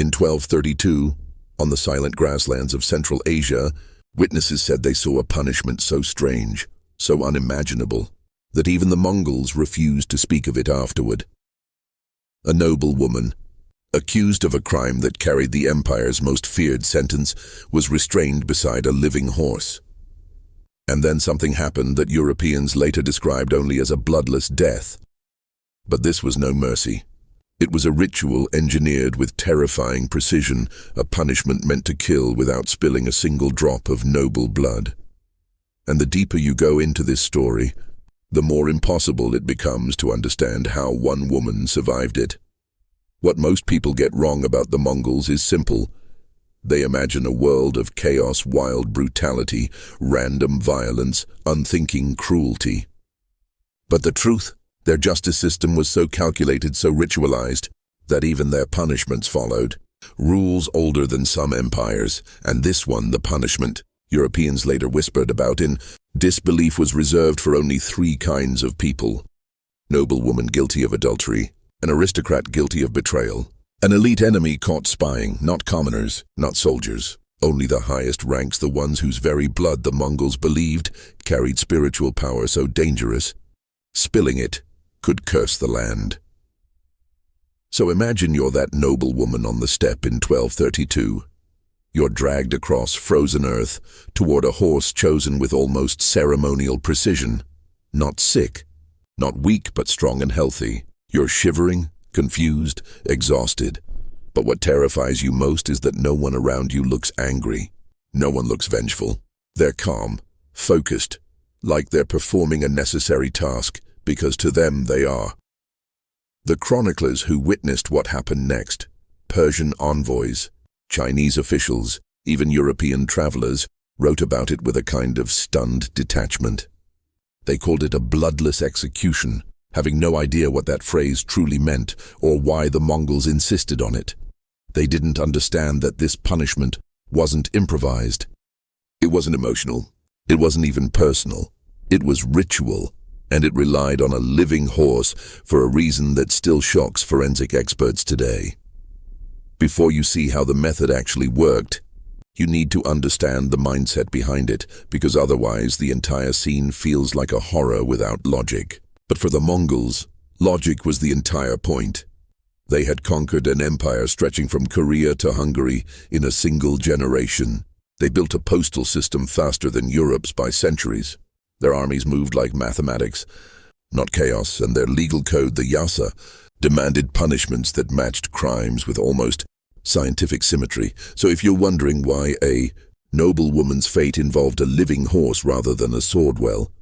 In 1232, on the silent grasslands of Central Asia, witnesses said they saw a punishment so strange, so unimaginable, that even the Mongols refused to speak of it afterward. A noblewoman, accused of a crime that carried the empire's most feared sentence, was restrained beside a living horse. And then something happened that Europeans later described only as a bloodless death. But this was no mercy. It was a ritual engineered with terrifying precision, a punishment meant to kill without spilling a single drop of noble blood. And the deeper you go into this story, the more impossible it becomes to understand how one woman survived it. What most people get wrong about the Mongols is simple. They imagine a world of chaos, wild brutality, random violence, unthinking cruelty. But the truth, their justice system was so calculated, so ritualized, that even their punishments followed. Rules older than some empires, and this one, the punishment, Europeans later whispered about in disbelief, was reserved for only 3 kinds of people: noblewoman guilty of adultery, an aristocrat guilty of betrayal, an elite enemy caught spying, not commoners, not soldiers. Only the highest ranks, the ones whose very blood the Mongols believed carried spiritual power so dangerous, spilling it could curse the land. So imagine you're that noblewoman on the steppe in 1232. You're dragged across frozen earth toward a horse chosen with almost ceremonial precision. Not sick, not weak, but strong and healthy. You're shivering, confused, exhausted. But what terrifies you most is that no one around you looks angry. No one looks vengeful. They're calm, focused, like they're performing a necessary task, because to them they are. The chroniclers who witnessed what happened next, Persian envoys, Chinese officials, even European travelers, wrote about it with a kind of stunned detachment. They called it a bloodless execution, having no idea what that phrase truly meant or why the Mongols insisted on it. They didn't understand that this punishment wasn't improvised. It wasn't emotional. It wasn't even personal. It was ritual, and it relied on a living horse for a reason that still shocks forensic experts today. Before you see how the method actually worked, you need to understand the mindset behind it, because otherwise the entire scene feels like a horror without logic. But for the Mongols, logic was the entire point. They had conquered an empire stretching from Korea to Hungary in a single generation. They built a postal system faster than Europe's by centuries. Their armies moved like mathematics, not chaos, and their legal code, the Yasa, demanded punishments that matched crimes with almost scientific symmetry. So if you're wondering why a noblewoman's fate involved a living horse rather than a sword, well,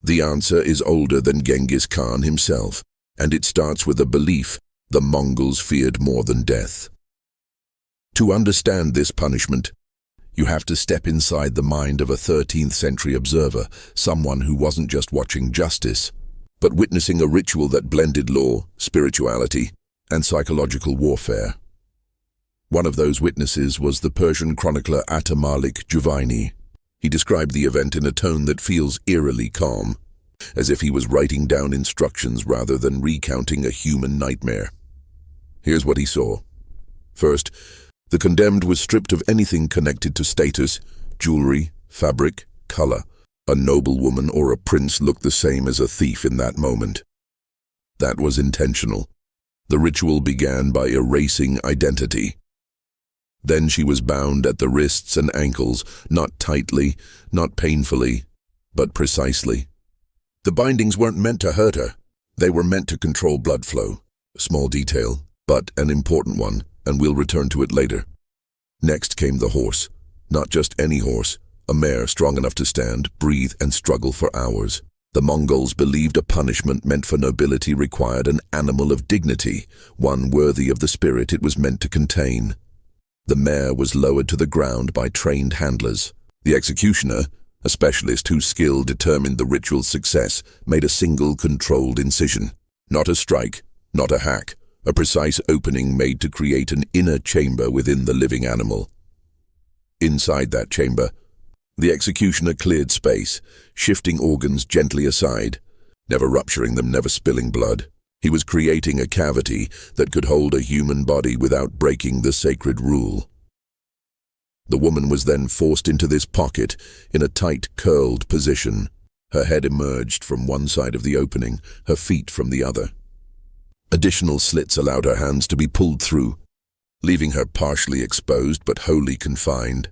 the answer is older than Genghis Khan himself, and it starts with a belief the Mongols feared more than death. To understand this punishment, you have to step inside the mind of a 13th century observer, someone who wasn't just watching justice, but witnessing a ritual that blended law, spirituality, and psychological warfare. One of those witnesses was the Persian chronicler Malik Juvaini. He described the event in a tone that feels eerily calm, as if he was writing down instructions rather than recounting a human nightmare. Here's what he saw. First, the condemned was stripped of anything connected to status, jewelry, fabric, color. A noblewoman or a prince looked the same as a thief in that moment. That was intentional. The ritual began by erasing identity. Then she was bound at the wrists and ankles, not tightly, not painfully, but precisely. The bindings weren't meant to hurt her. They were meant to control blood flow. A small detail, but an important one, and we'll return to it later. Next came the horse. Not just any horse, a mare strong enough to stand, breathe, and struggle for hours. The Mongols believed a punishment meant for nobility required an animal of dignity, one worthy of the spirit it was meant to contain. The mare was lowered to the ground by trained handlers. The executioner, a specialist whose skill determined the ritual's success, made a single controlled incision. Not a strike, not a hack, a precise opening made to create an inner chamber within the living animal. Inside that chamber, the executioner cleared space, shifting organs gently aside, never rupturing them, never spilling blood. He was creating a cavity that could hold a human body without breaking the sacred rule. The woman was then forced into this pocket in a tight, curled position. Her head emerged from one side of the opening, her feet from the other. Additional slits allowed her hands to be pulled through, leaving her partially exposed but wholly confined.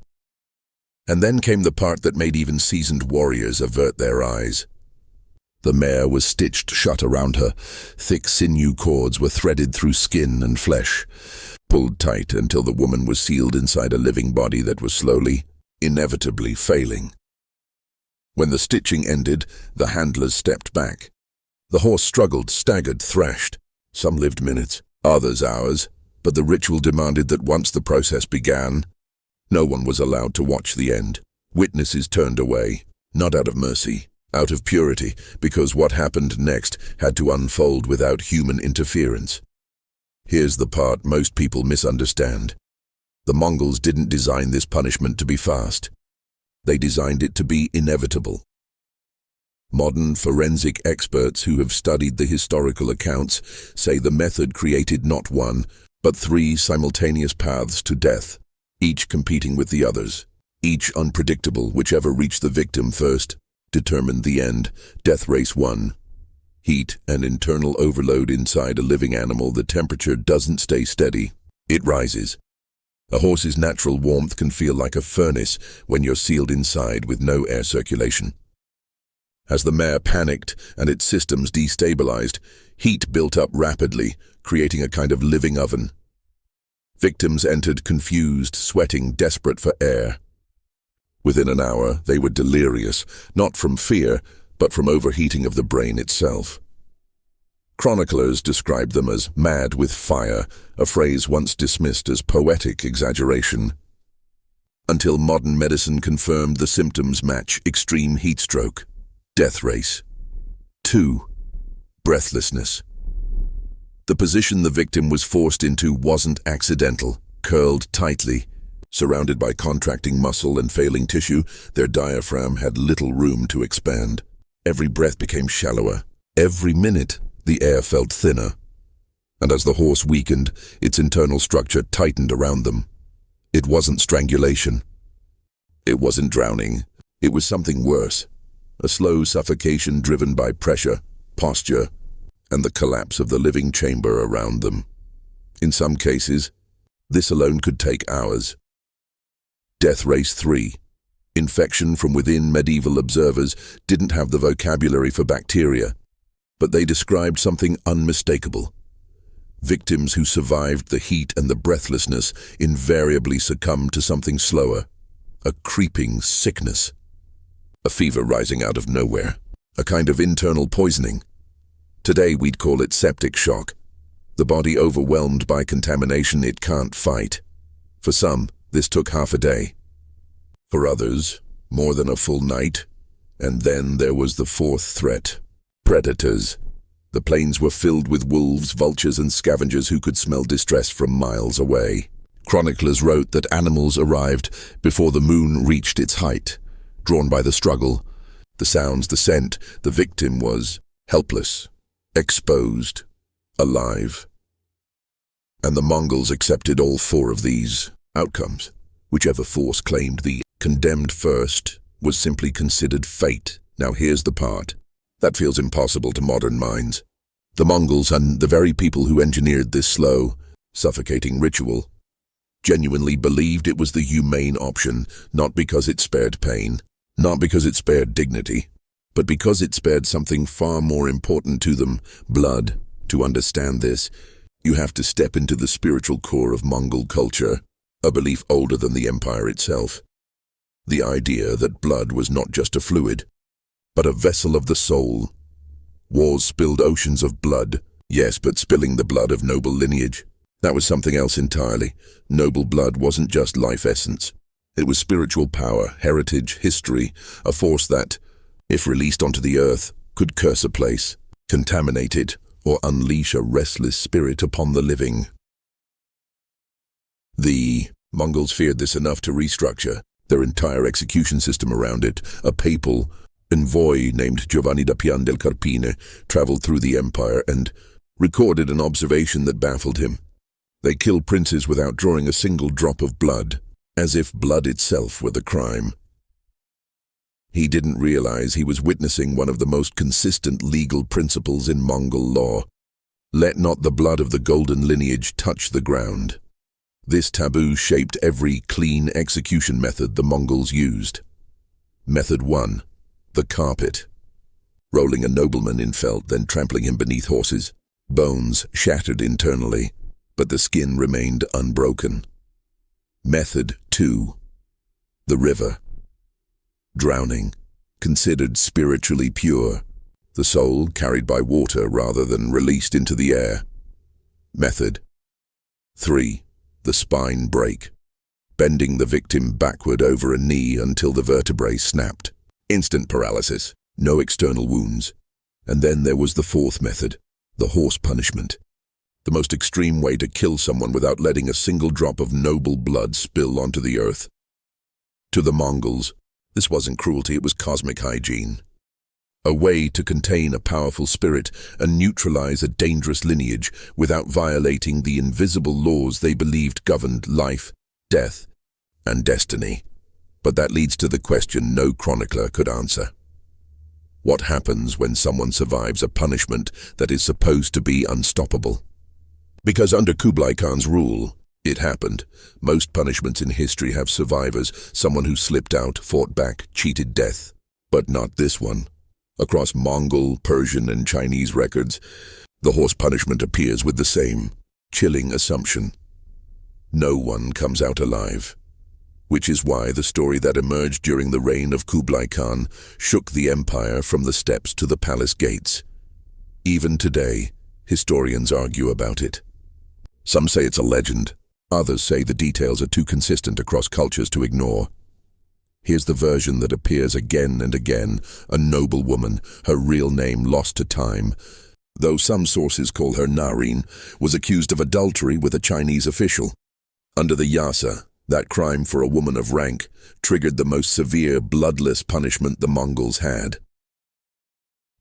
And then came the part that made even seasoned warriors avert their eyes. The mare was stitched shut around her. Thick sinew cords were threaded through skin and flesh, pulled tight until the woman was sealed inside a living body that was slowly, inevitably failing. When the stitching ended, the handlers stepped back. The horse struggled, staggered, thrashed. Some lived minutes, others hours, but the ritual demanded that once the process began, no one was allowed to watch the end. Witnesses turned away, not out of mercy, out of purity, because what happened next had to unfold without human interference. Here's the part most people misunderstand. The Mongols didn't design this punishment to be fast. They designed it to be inevitable. Modern forensic experts who have studied the historical accounts say the method created not one, but 3 simultaneous paths to death, each competing with the others, each unpredictable. Whichever reached the victim first determined the end. Death race 1. Heat and internal overload inside a living animal. The temperature doesn't stay steady. It rises. A horse's natural warmth can feel like a furnace when you're sealed inside with no air circulation. As the mare panicked and its systems destabilized, heat built up rapidly, creating a kind of living oven. Victims entered confused, sweating, desperate for air. Within an hour, they were delirious, not from fear, but from overheating of the brain itself. Chroniclers described them as mad with fire, a phrase once dismissed as poetic exaggeration, until modern medicine confirmed the symptoms match extreme heat stroke. Death race. 2. Breathlessness. The position the victim was forced into wasn't accidental. Curled tightly, surrounded by contracting muscle and failing tissue, their diaphragm had little room to expand. Every breath became shallower. Every minute, the air felt thinner. And as the horse weakened, its internal structure tightened around them. It wasn't strangulation. It wasn't drowning. It was something worse. A slow suffocation driven by pressure, posture, and the collapse of the living chamber around them. In some cases, this alone could take hours. Death race 3. Infection from within. Medieval observers didn't have the vocabulary for bacteria, but they described something unmistakable. Victims who survived the heat and the breathlessness invariably succumbed to something slower, a creeping sickness. A fever rising out of nowhere, a kind of internal poisoning. Today we'd call it septic shock. The body overwhelmed by contamination it can't fight. For some, this took half a day. For others, more than a full night. And then there was the 4th threat. Predators. The plains were filled with wolves, vultures, and scavengers who could smell distress from miles away. Chroniclers wrote that animals arrived before the moon reached its height. Drawn by the struggle, the sounds, the scent, the victim was helpless, exposed, alive. And the Mongols accepted all 4 of these outcomes. Whichever force claimed the condemned first was simply considered fate. Now here's the part that feels impossible to modern minds. The Mongols and the very people who engineered this slow, suffocating ritual genuinely believed it was the humane option, not because it spared pain, not because it spared dignity, but because it spared something far more important to them, blood. To understand this, you have to step into the spiritual core of Mongol culture, a belief older than the empire itself. The idea that blood was not just a fluid, but a vessel of the soul. Wars spilled oceans of blood, yes, but spilling the blood of noble lineage, that was something else entirely. Noble blood wasn't just life essence. It was spiritual power, heritage, history, a force that, if released onto the earth, could curse a place, contaminate it, or unleash a restless spirit upon the living. The Mongols feared this enough to restructure their entire execution system around it. A papal envoy named Giovanni da Pian del Carpine traveled through the empire and recorded an observation that baffled him. They kill princes without drawing a single drop of blood, as if blood itself were the crime. He didn't realize he was witnessing one of the most consistent legal principles in Mongol law. Let not the blood of the golden lineage touch the ground. This taboo shaped every clean execution method the Mongols used. Method 1. The carpet. Rolling a nobleman in felt, then trampling him beneath horses. Bones shattered internally, but the skin remained unbroken. Method 2. The river. Drowning, considered spiritually pure, the soul carried by water rather than released into the air. Method 3. The spine break, bending the victim backward over a knee until the vertebrae snapped. Instant paralysis, no external wounds. And then there was the fourth method, the horse punishment. The most extreme way to kill someone without letting a single drop of noble blood spill onto the earth. To the Mongols, this wasn't cruelty, it was cosmic hygiene. A way to contain a powerful spirit and neutralize a dangerous lineage without violating the invisible laws they believed governed life, death, and destiny. But that leads to the question no chronicler could answer. What happens when someone survives a punishment that is supposed to be unstoppable? Because under Kubla Khan's rule, it happened. Most punishments in history have survivors, someone who slipped out, fought back, cheated death. But not this one. Across Mongol, Persian, and Chinese records, the horse punishment appears with the same chilling assumption. No one comes out alive. Which is why the story that emerged during the reign of Kubla Khan shook the empire from the steppes to the palace gates. Even today, historians argue about it. Some say it's a legend. Others say the details are too consistent across cultures to ignore. Here's the version that appears again and again, a noblewoman, her real name lost to time. Though some sources call her Nareen, was accused of adultery with a Chinese official. Under the Yasa, that crime for a woman of rank triggered the most severe bloodless punishment the Mongols had.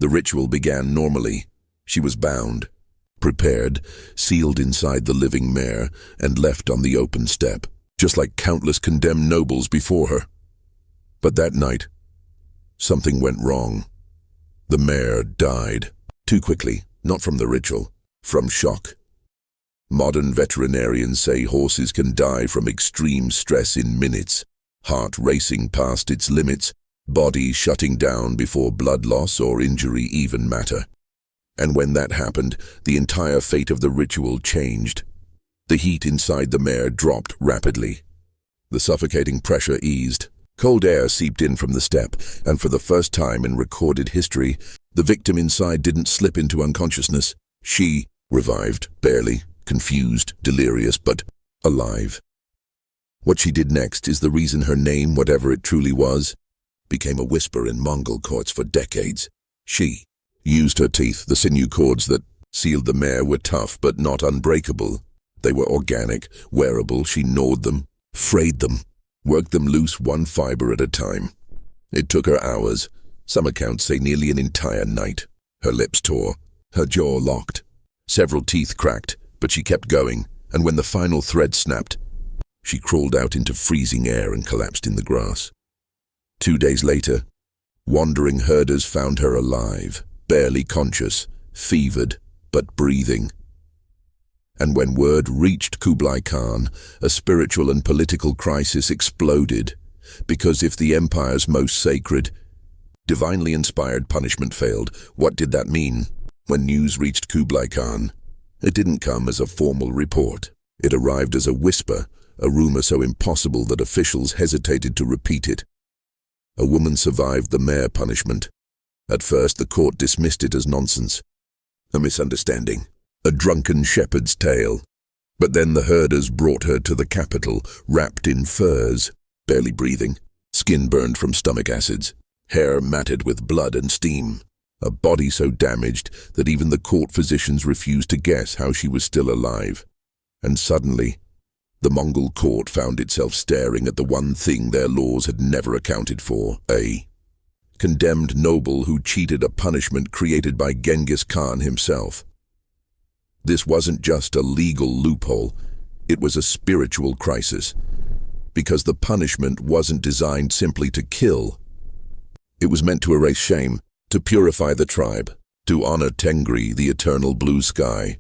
The ritual began normally. She was bound, prepared, sealed inside the living mare, and left on the open steppe, just like countless condemned nobles before her. But that night, something went wrong. The mare died. Too quickly, not from the ritual, from shock. Modern veterinarians say horses can die from extreme stress in minutes, heart racing past its limits, body shutting down before blood loss or injury even matter. And when that happened, the entire fate of the ritual changed. The heat inside the mare dropped rapidly. The suffocating pressure eased. Cold air seeped in from the steppe, and for the first time in recorded history, the victim inside didn't slip into unconsciousness. She revived, barely, confused, delirious, but alive. What she did next is the reason her name, whatever it truly was, became a whisper in Mongol courts for decades. She used her teeth. The sinew cords that sealed the mare were tough but not unbreakable. They were organic, wearable. She gnawed them, frayed them, worked them loose one fiber at a time. It took her hours. Some accounts say nearly an entire night. Her lips tore, her jaw locked. Several teeth cracked, but she kept going, and when the final thread snapped, she crawled out into freezing air and collapsed in the grass. 2 days later, wandering herders found her alive, barely conscious, fevered, but breathing. And when word reached Kubla Khan, a spiritual and political crisis exploded, because if the empire's most sacred, divinely inspired punishment failed, what did that mean? When news reached Kubla Khan, it didn't come as a formal report. It arrived as a whisper, a rumor so impossible that officials hesitated to repeat it. A woman survived the mare punishment. At first, the court dismissed it as nonsense, a misunderstanding, a drunken shepherd's tale. But then the herders brought her to the capital, wrapped in furs, barely breathing, skin burned from stomach acids, hair matted with blood and steam, a body so damaged that even the court physicians refused to guess how she was still alive. And suddenly, the Mongol court found itself staring at the one thing their laws had never accounted for, a condemned noble who cheated a punishment created by Genghis Khan himself. This wasn't just a legal loophole, it was a spiritual crisis, because the punishment wasn't designed simply to kill. It was meant to erase shame, to purify the tribe, to honor Tengri, the eternal blue sky.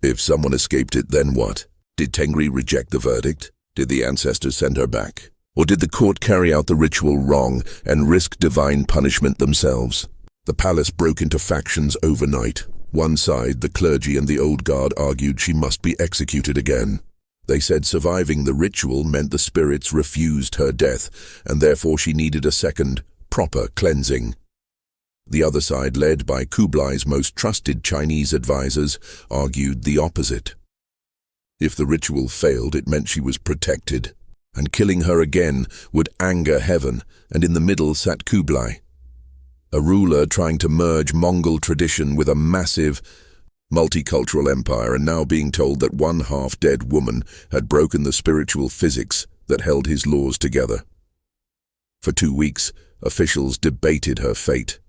If someone escaped it, then what? Did Tengri reject the verdict? Did the ancestors send her back? Or did the court carry out the ritual wrong and risk divine punishment themselves? The palace broke into factions overnight. One side, the clergy and the old guard, argued she must be executed again. They said surviving the ritual meant the spirits refused her death, and therefore she needed a second, proper cleansing. The other side, led by Kublai's most trusted Chinese advisors, argued the opposite. If the ritual failed, it meant she was protected, and killing her again would anger heaven, and in the middle sat Kublai, a ruler trying to merge Mongol tradition with a massive, multicultural empire, and now being told that one half-dead woman had broken the spiritual physics that held his laws together. For 2 weeks, officials debated her fate.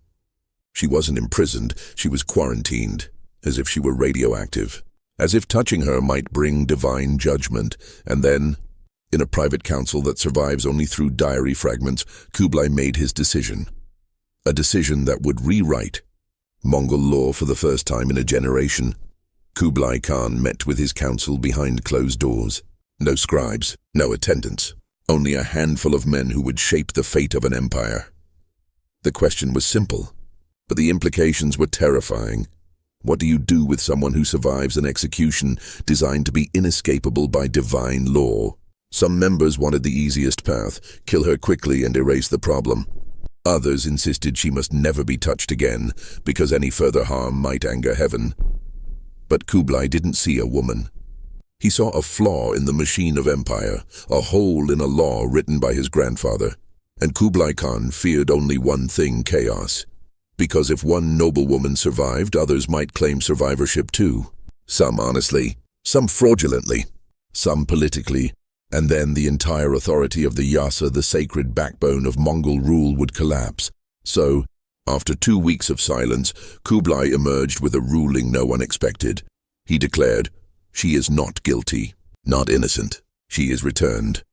She wasn't imprisoned, she was quarantined, as if she were radioactive, as if touching her might bring divine judgment. And then, in a private council that survives only through diary fragments, Kublai made his decision. A decision that would rewrite Mongol law for the first time in a generation. Kubla Khan met with his council behind closed doors. No scribes, no attendants, only a handful of men who would shape the fate of an empire. The question was simple, but the implications were terrifying. What do you do with someone who survives an execution designed to be inescapable by divine law? Some members wanted the easiest path, kill her quickly and erase the problem. Others insisted she must never be touched again, because any further harm might anger heaven. But Kublai didn't see a woman. He saw a flaw in the machine of empire, a hole in a law written by his grandfather. And Kublai Khan feared only one thing: chaos. Because if one noblewoman survived, others might claim survivorship too. Some honestly, some fraudulently, some politically. And then the entire authority of the Yasa, the sacred backbone of Mongol rule, would collapse. So, after 2 weeks of silence, Kublai emerged with a ruling no one expected. He declared, "She is not guilty, not innocent. She is returned."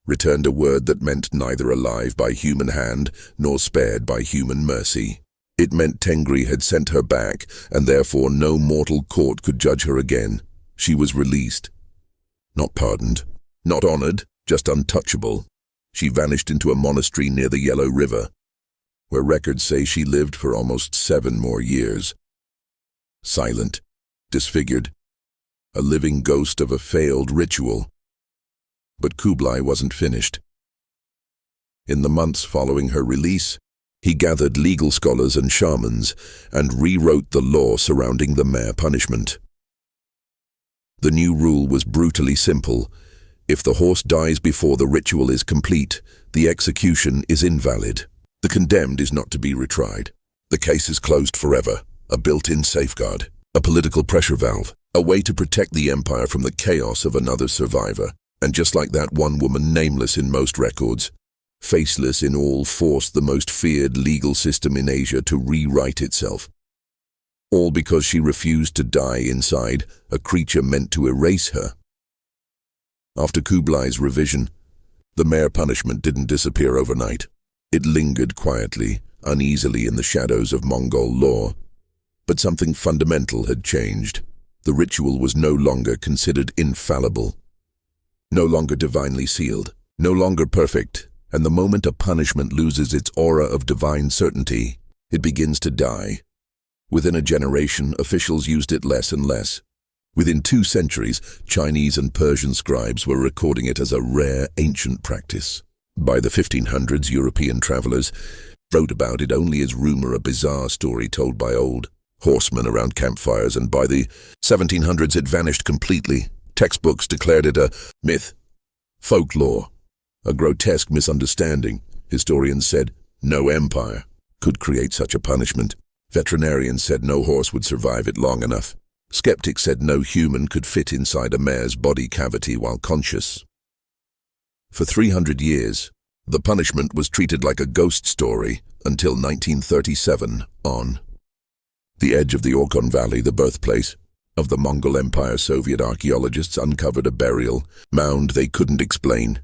Returned, a word that meant neither alive by human hand nor spared by human mercy. It meant Tengri had sent her back, and therefore no mortal court could judge her again. She was released. Not pardoned. Not honored, just untouchable. She vanished into a monastery near the Yellow River, where records say she lived for almost 7 more years. Silent, disfigured, a living ghost of a failed ritual. But Kublai wasn't finished. In the months following her release, he gathered legal scholars and shamans and rewrote the law surrounding the mare punishment. The new rule was brutally simple. If the horse dies before the ritual is complete, the execution is invalid. The condemned is not to be retried. The case is closed forever, a built-in safeguard, a political pressure valve, a way to protect the empire from the chaos of another survivor. And just like that, one woman, nameless in most records, faceless in all, forced the most feared legal system in Asia to rewrite itself. All because she refused to die inside a creature meant to erase her. After Kublai's revision, the mare punishment didn't disappear overnight. It lingered quietly, uneasily in the shadows of Mongol law. But something fundamental had changed. The ritual was no longer considered infallible, no longer divinely sealed, no longer perfect, and the moment a punishment loses its aura of divine certainty, it begins to die. Within a generation, officials used it less and less. Within 2 centuries, Chinese and Persian scribes were recording it as a rare, ancient practice. By the 1500s, European travelers wrote about it only as rumor, a bizarre story told by old horsemen around campfires, and by the 1700s it vanished completely. Textbooks declared it a myth, folklore, a grotesque misunderstanding. Historians said no empire could create such a punishment. Veterinarians said no horse would survive it long enough. Skeptics said no human could fit inside a mare's body cavity while conscious. For 300 years, the punishment was treated like a ghost story until 1937 on. The edge of the Orkhon Valley, the birthplace, of the Mongol Empire. Soviet archaeologists uncovered a burial mound they couldn't explain.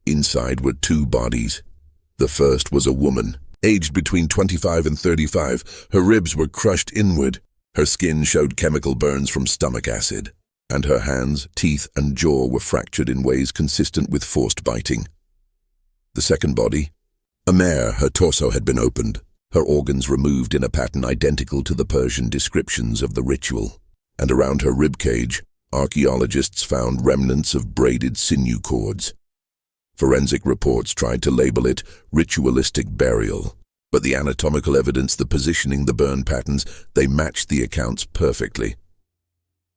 Inside were two bodies. The first was a woman, aged between 25 and 35. Her ribs were crushed inward. Her skin showed chemical burns from stomach acid, and her hands, teeth, and jaw were fractured in ways consistent with forced biting. The second body, a mare, her torso had been opened, her organs removed in a pattern identical to the Persian descriptions of the ritual. And around her ribcage, archaeologists found remnants of braided sinew cords. Forensic reports tried to label it ritualistic burial, but the anatomical evidence, the positioning, the burn patterns, they matched the accounts perfectly.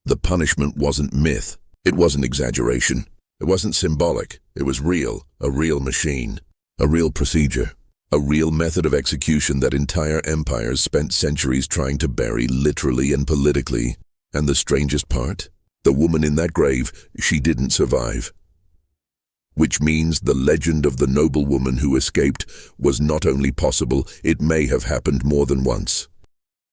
The punishment wasn't myth. It wasn't exaggeration. It wasn't symbolic. It was real, a real machine, a real procedure, a real method of execution that entire empires spent centuries trying to bury literally and politically. And the strangest part? The woman in that grave, she didn't survive. Which means the legend of the noblewoman who escaped was not only possible, it may have happened more than once.